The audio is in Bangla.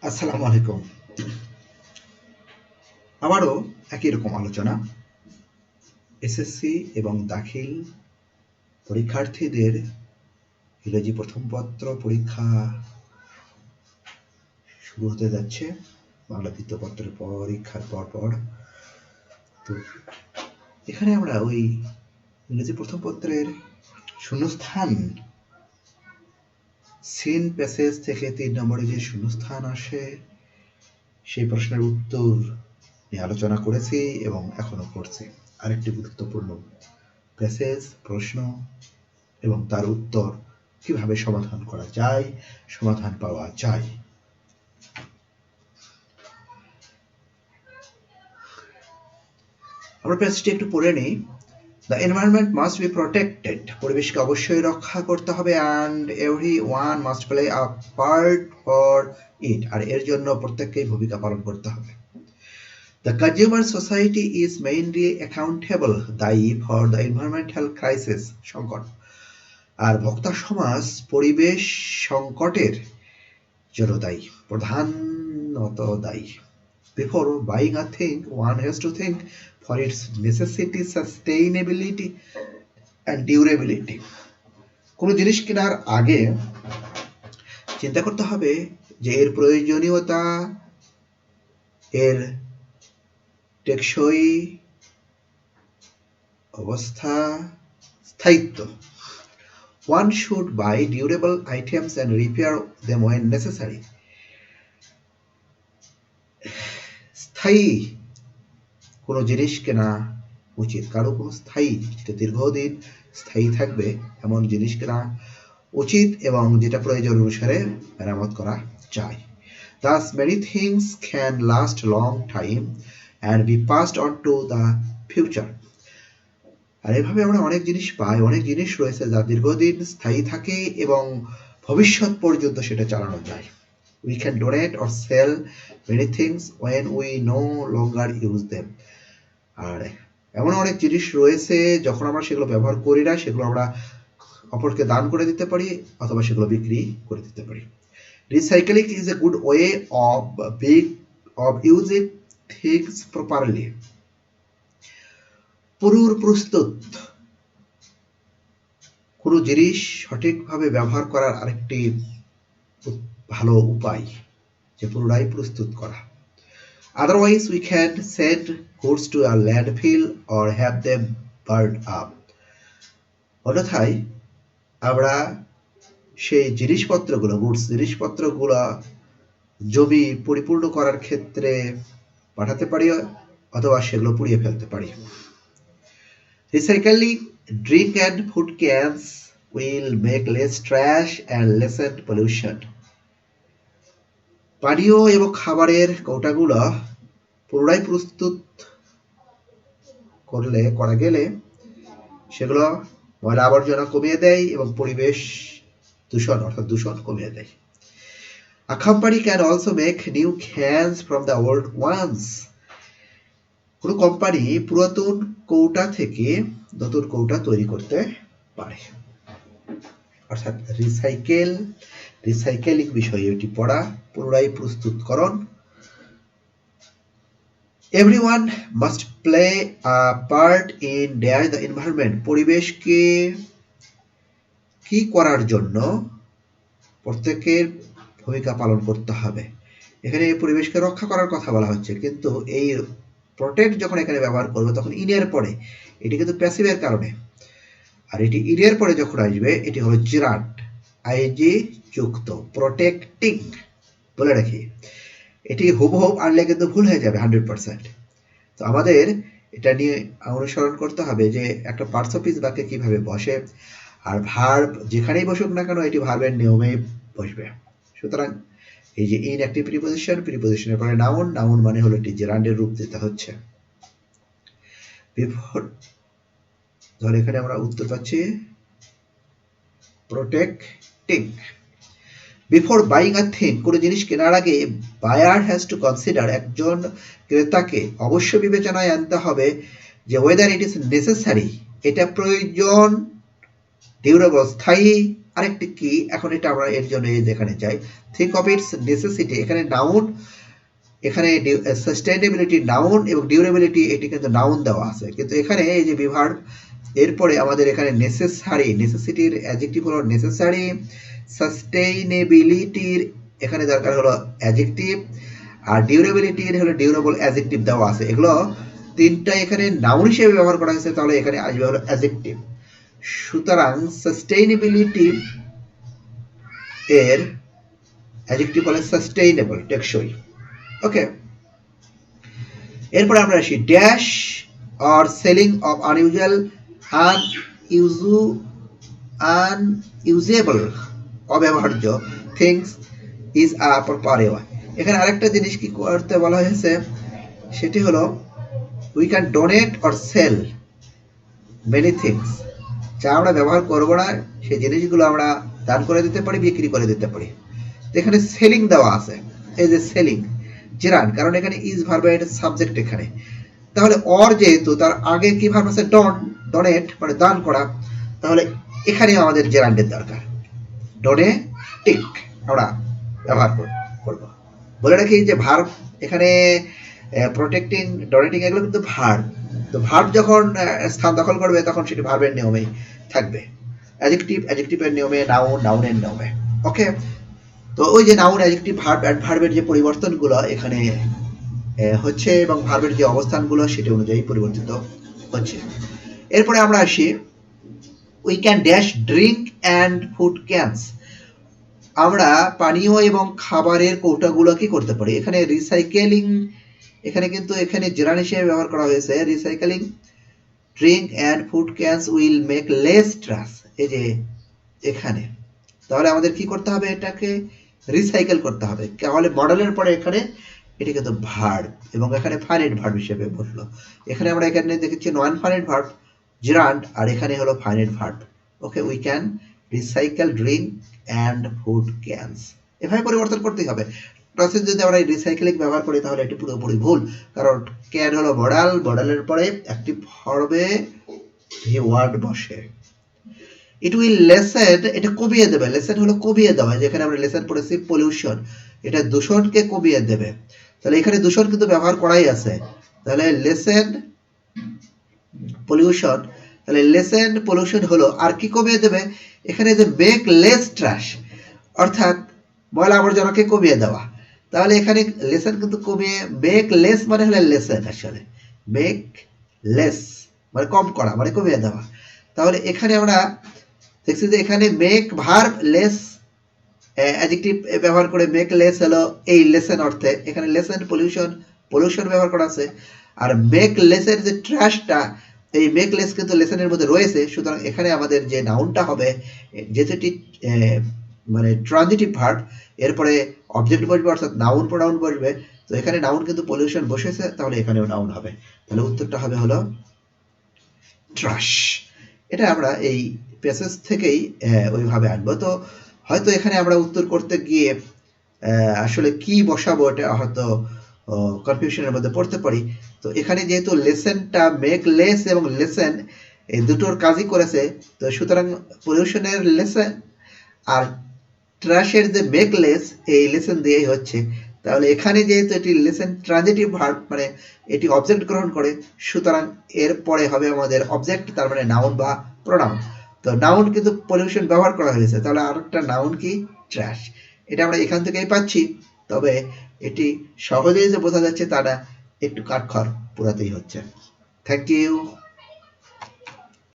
আসসালামু আলাইকুম। আবারও একই রকম আলোচনা। এসএসসি এবং দাখিল পরীক্ষার্থীদের ইংরেজি প্রথম পত্র পরীক্ষা শুরু হতে যাচ্ছে। বাংলা দ্বিতীয় পত্রের পরীক্ষার পর তো এখানে আমরা ওই ইংরেজি প্রথম পত্রের শূন্যস্থান সিন প্যাসেজ থেকে 3 নম্বরে যে শূন্যস্থান আসে সেই প্রশ্নের উত্তর নিয়ে আলোচনা করেছি এবং এখনো করছি। আরেকটি গুরুত্বপূর্ণ প্যাসেজ, প্রশ্ন এবং তার উত্তর কিভাবে সমাধান করা যায়, সমাধান পাওয়া যায়। আমরা প্যাসেজটি একটু পড়ে নিই। The environment must be protected. পরিবেশকে অবশ্যই রক্ষা করতে হবে and everyone must play a part for it. আর এর জন্য প্রত্যেককেই ভূমিকা পালন করতে হবে। The consumer society is mainly accountable, দায়ী for the environmental crisis, সংকট। আর ভোক্তা সমাজ পরিবেশ সংকটের জন্য দায়ী, প্রধানত দায়ী। Before buying a thing, one has to think for its necessity, sustainability and durability. কোনো জিনিস কেনার আগে চিন্তা করতে হবে যে এর প্রয়োজনীয়তা, এর টেকসই অবস্থা, স্থায়িত্ব। One should buy durable items and repair them when necessary. স্থায়ী কোনো জিনিস কেনা উচিত, কারো কোনো স্থায়ী, যেটা দীর্ঘদিন স্থায়ী থাকবে এমন জিনিস কেনা উচিত এবং যেটা প্রয়োজন অনুসারে মেরামত করা যায়। Thus many things can last long time and be passed on to the future. আর এভাবে আমরা অনেক জিনিস পাই, অনেক জিনিস রয়েছে যা দীর্ঘদিন স্থায়ী থাকে এবং ভবিষ্যৎ পর্যন্ত সেটা চালানো যায়। We can donate or sell many things when we no longer use them. আর এমন অনেক জিনিস রয়েছে যখন আমরা সেগুলো ব্যবহার করি না, সেগুলো আমরা অপরকে দান করে দিতে পারি অথবা সেগুলো বিক্রি করে দিতে পারি। Recycling is a good way of using things properly. পুনঃপ্রস্তুত কোনো জিনিস সঠিকভাবে ব্যবহার করার আরেকটি ভালো উপায় যে পুনরায় প্রস্তুত করা। Otherwise we can send goods to a landfill or have them burned up. অন্যথায় আমরা সেই জিনিসপত্রগুলো, গুডস জিনিসপত্রগুলো জমি পরিপূর্ণ করার ক্ষেত্রে পাঠাতে পারি অথবা সেগুলো পুড়িয়ে ফেলতে পারি। Recycling drink and food cans will make less trash and lessen pollution. পানীয় এবং খাবারের কৌটাগুলো পুনরায় প্রস্তুত করা গেলে সেগুলো ময়লা আবর্জনা কমিয়ে দেয় এবং পরিবেশ দূষণ অর্থাৎ দূষণ কমিয়ে দেয়। A company can also make new cans from the old ones. কোনো কোম্পানি পুরাতন কৌটা থেকে নতুন কৌটা তৈরি করতে পারে। অর্থাৎ রিসাইকেলিং বিষয়ে এটি পড়া, পুনরায় প্রস্তুতকরণ। Everyone must play a part in the environment. পরিবেশকে কি করার জন্য প্রত্যেকের ভূমিকা পালন করতে হবে। এখানে পরিবেশকে রক্ষা করার কথা বলা হচ্ছে, কিন্তু এই প্রোটেক্ট যখন এখানে ব্যবহার করবে তখন ইনের পরে, এটি কিন্তু প্যাসিভের কারণে, আর এটি ইনের পরে যখন আসবে এটি হলো জিরান্ড, আইজি যুক্ত, প্রোটেক্টিং বলে রাখি। এটি হুবহুব আনলে কিন্তু ভুল হয়ে যাবে 100%। তো আমাদের এটা নিয়ে অনুসরণ করতে হবে যে একটা পার্টস অফ স্পিচ বাক্যে কিভাবে বসে, আর ভার্ব যেখানেই বসুক না কেন এটি ভার্বের নিয়মেই বসবে। সুতরাং এই যে ইন একটি প্রিপোজিশন, প্রিপোজিশনের পরে নাউন, নাউন মানে হলো এটি জেরান্ডের রূপ দিতে হচ্ছে। বিফোর, ধর এখানে আমরা উত্তর পাচ্ছি protecting. Before buying a thing, কোনো জিনিস কেনার আগে বায়ার হ্যাজ টু কনসিডার, একজন ক্রেতাকে অবশ্যই বিবেচনায় আনতে হবে যে ওয়েদার ইট ইজ নেসেসারি, এটা প্রয়োজন, ডিউরেবল স্থায়ী, আরেকটি কি, এখন এটা আমরা এর জন্য যেখানে যাই, থিঙ্ক অফ ইটস নেসেসিটি, এখানে নাউন, এখানে সাস্টেইনেবিলিটি নাউন এবং ডিউরেবিলিটি এটি কিন্তু নাউন দেওয়া আছে, কিন্তু এখানে এই যে বিভার্ব এরপরে আমাদের এখানে নেসেসারি, নেসেসিটির অ্যাডজেক্টিভ হলো নেসেসারি, সাস্টেইনেবিলিটির এখানে দরকার হলো অ্যাডজেক্টিভ, আর ডিউরেবিলিটির হলো ডিউরেবল অ্যাডজেক্টিভ দেওয়া আছে। এগুলো তিনটা এখানে নাউন হিসেবে ব্যবহার করা হয়েছে, তাহলে এখানে আসবে হলো অ্যাডজেক্টিভ। সুতরাং সাস্টেইনেবিলিটি এর অ্যাডজেক্টিভ হলো সাস্টেইনেবল, টেকসই। ওকে, এরপরে আমরা আসি dash or selling of unusual unusable, অব্যবহার্য things is a proper way. এখানে আরেকটা জিনিস কি করতে বলা হয়েছে, সেটি হলো we can donate or sell many things, যা আমরা ব্যবহার করবো না সেই জিনিসগুলো আমরা দান করে দিতে পারি, বিক্রি করে দিতে পারি। এখানে সেলিং দেওয়া আছে, এই যে সেলিং জেরান্ড, কারণ এখানে ইজ ভার্বের সাবজেক্ট এখানে, তাহলে অর যেহেতু তার আগে কি ভার্ব আছে ডোনেট মানে দান করা, তাহলে এখানে আমাদের জেরান্ডের দরকার, ডোনেটিক আমরা ব্যবহার করব। বলে রাখি যে ভার্ব এখানে প্রোটেক্টিং, ডোনেটিং এগুলো কিন্তু ভার্ব, তো ভার্ব যখন স্থান দখল করবে তখন সেটি ভার্বের নিয়মেই থাকবে, অ্যাডজেক্টিভ অ্যাডজেক্টিভের নিয়মে, নাউন নাউনের নিয়মে। ওকে, তো ওই যে নাউন অ্যাডজেক্টিভ ভার্ব অ্যাডভার্বের যে পরিবর্তনগুলো এখানে হচ্ছে এবং ভার্বের যে অবস্থানগুলো সেটি অনুযায়ী পরিবর্তিত হচ্ছে। এরপরে আমরা আসি we can dash drink and food cans, আমরা পানীয় এবং খাবারের কৌটাগুলো কি করতে পারি, এখানে রিসাইকেলিং, এখানে কিন্তু এখানে জেরান হিসেবে ব্যবহার করা হয়েছে, recycling drink and food cans will make less trash, এই যে এখানে, তাহলে আমাদের কি করতে হবে, এটাকে রিসাইকেল করতে হবে, তাহলে মডেলের পরে এখানে এটি কিন্তু ভার্ব এবং এখানে ফাইনাইট ভার্ব হিসেবে বসলো। এখানে আমরা এখানে দেখেছি নন ফাইনাইট ভার্ব জিরান্ড, আর এখানে হলো finite verb. Okay, we can recycle drink and food cans, এভাবে পরিবর্তন করতেই হবে। প্রসেস যদি আমরা রিসাইকেলিং ব্যবহার করি তাহলে এটি পুরোপুরি ভুল, কারণ ক্যান হলো মডেল, মডেলের পরে একটি ভার্বে ওয়ার্ড বসে। ইট উইল লেসেন, এটা কমিয়ে দেবে, লেসেন হলো কমিয়ে দেওয়া, যেখানে আমরা লেসেন পড়েছি পলিউশন, এটা দূষণকে কমিয়ে দেবে, তাহলে এখানে দূষণ কিন্তু ব্যবহার করাই আছে, তাহলে লেসেন পলিউশন, তাহলে লেসেন পলিউশন হলো, আর কি কমিয়ে দেবে, এখানে যে মেক লেস ট্রাশ, অর্থাৎ ময়লা আবর্জনাকে কমিয়ে দেওয়া, তাহলে এখানে লেসেন কিন্তু কমিয়ে, মেক লেস মানে হলো লেসেন, আসলে মেক লেস মানে কম করা মানে কমিয়ে দেওয়া, তাহলে এখানে আমরা দেখছি যে এখানে মেক ভার্ব লেস অ্যাডজেক্টিভ ব্যবহার করে মেক লেস হলো এই লেসেন অর্থে, এখানে লেসেন পলিউশন, পলিউশন ব্যবহার করা আছে, আর মেক লেসের যে ট্রাশটা, এই মেক লেস কিন্তু লেসেনের মধ্যে রয়েছে, সুতরাং এখানে আমাদের যে নাউনটা হবে, যেটি মানে ট্রানজিটিভ ভার্ব, এরপরে অবজেক্ট বসবে অর্থাৎ নাউন প্রোনাউন বসবে, তো এখানে নাউন কিন্তু পলিউশন বসেছে, তাহলে এখানেও নাউন হবে, তাহলে উত্তরটা হবে হলো ট্রাশ। এটা আমরা এই প্যাসেজ থেকেই ওইভাবে আনবো। তো হয়তো এখানে আমরা উত্তর করতে গিয়ে আসলে কি বসাবো এটা হয়তো কনফিউশনের মধ্যে পড়তে পারি। তো এখানে যেহেতু লেসেনটা মেক লেস এবং লেসেন এই দুটোর কাজই করেছে, তো সুতরাং পলিউশনের লেসেন আর ট্রাশের যে মেক লেস এই লেসেন দিয়েই হচ্ছে, তাহলে এখানে যেহেতু এটি লেসেন ট্রানজিটিভ ভার্ব মানে এটি অবজেক্ট গ্রহণ করে, সুতরাং এর পরে হবে আমাদের অবজেক্ট, তার মানে নাউন বা প্রোনাউন। তো নাউন কিন্তু পলিউশন ব্যবহার করা হয়েছে, তাহলে আরেকটা নাউন কি, ট্র্যাশ, এটা আমরা এখান থেকেই পাচ্ছি, তবে এটি সহজেই যে বোঝা যাচ্ছে তা না, একটু কাঠখড় পোড়াতেই হচ্ছে। Thank you.